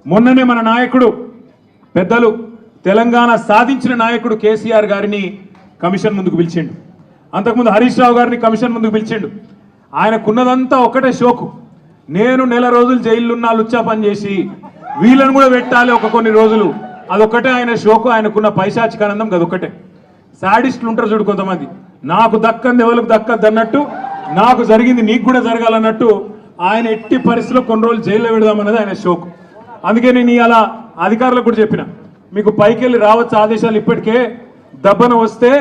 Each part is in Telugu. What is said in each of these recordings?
మొన్ననే మన నాయకుడు పెద్దలు తెలంగాణ సాధించిన నాయకుడు కేసీఆర్ గారిని కమిషన్ ముందుకు పిలిచిండు. అంతకుముందు హరీష్ రావు గారిని కమిషన్ ముందుకు పిలిచిండు. ఆయనకున్నదంతా ఒకటే షోకు, నేను నెల రోజులు జైలున్నా లుచ్చా పని చేసి వీళ్ళని కూడా పెట్టాలి ఒక కొన్ని రోజులు, అదొక్కటే ఆయన షోకు. ఆయనకున్న పైశాచికానందం అదొక్కటే. సాడిస్టులు ఉంటారు చూడు కొంతమంది, నాకు దక్కంది ఎవరికి దక్కద్దు అన్నట్టు, నాకు జరిగింది నీకు కూడా జరగాలన్నట్టు ఆయన ఎట్టి పరిస్థితుల్లో కొన్ని రోజులు జైల్లో పెడదామన్నది ఆయన షోకు. అందుకే నేను ఇలా అధికారులకు కూడా చెప్పిన, మీకు పైకి వెళ్ళి రావచ్చు ఆదేశాలు, ఇప్పటికే దబ్బన వస్తే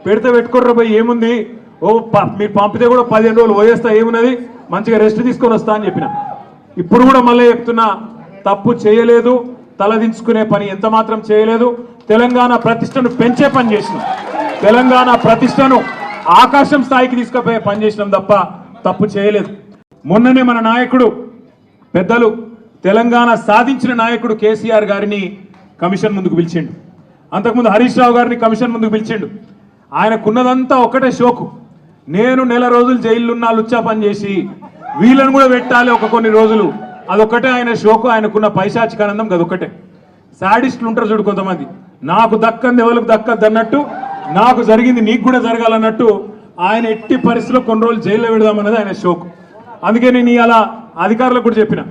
పెడితే పెట్టుకోర్ర పోయి ఏముంది, మీరు పంపితే కూడా 15 రోజులు పోయేస్తా, ఏమున్నది మంచిగా రెస్ట్ తీసుకొని వస్తా అని చెప్పిన. ఇప్పుడు కూడా మళ్ళీ చెప్తున్నా, తప్పు చేయలేదు, తలదించుకునే పని ఎంత మాత్రం చేయలేదు. తెలంగాణ ప్రతిష్టను పెంచే పని చేసినాం, తెలంగాణ ప్రతిష్టను ఆకాశం స్థాయికి తీసుకుపోయే పని చేసినాం తప్ప తప్పు చేయలేదు. మొన్ననే మన నాయకుడు పెద్దలు తెలంగాణ సాధించిన నాయకుడు కేసీఆర్ గారిని కమిషన్ ముందుకు పిలిచిండు. అంతకుముందు హరీష్ రావు గారిని కమిషన్ ముందుకు పిలిచిండు. ఆయనకున్నదంతా ఒకటే షోకు, నేను నెల రోజులు జైలున్నా లుచ్చా పని చేసి వీళ్ళని కూడా పెట్టాలి ఒక కొన్ని రోజులు, అదొక్కటే ఆయన షోకు. ఆయనకున్న పైశాచికానందం అదొక్కటే. సాడిస్టులు ఉంటారు చూడు కొంతమంది, నాకు దక్కంది ఎవరికి దక్కద్దు అన్నట్టు, నాకు జరిగింది నీకు కూడా జరగాలన్నట్టు ఆయన ఎట్టి పరిస్థితుల్లో కొన్ని రోజులు జైల్లో పెడదామన్నది ఆయన షోకు. అందుకే నేను ఇలా అధికారులకు కూడా చెప్పిన,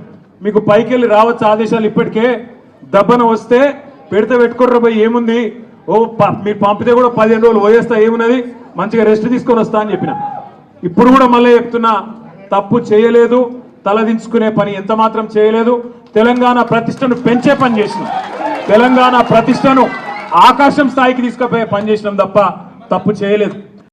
మీకు పైకి వెళ్ళి రావచ్చు ఆదేశాలు, ఇప్పటికే దబ్బన వస్తే పెడితే పెట్టుకోర్ర పోయి ఏముంది, మీరు పంపితే కూడా 15 రోజులు పోయేస్తా, ఏమున్నది మంచిగా రెస్ట్ తీసుకొని వస్తా అని చెప్పిన. ఇప్పుడు కూడా మళ్ళీ చెప్తున్నా, తప్పు చేయలేదు, తలదించుకునే పని ఎంత మాత్రం చేయలేదు. తెలంగాణ ప్రతిష్టను పెంచే పని చేసినాం, తెలంగాణ ప్రతిష్టను ఆకాశం స్థాయికి తీసుకుపోయే పని చేసినాం తప్ప తప్పు చేయలేదు.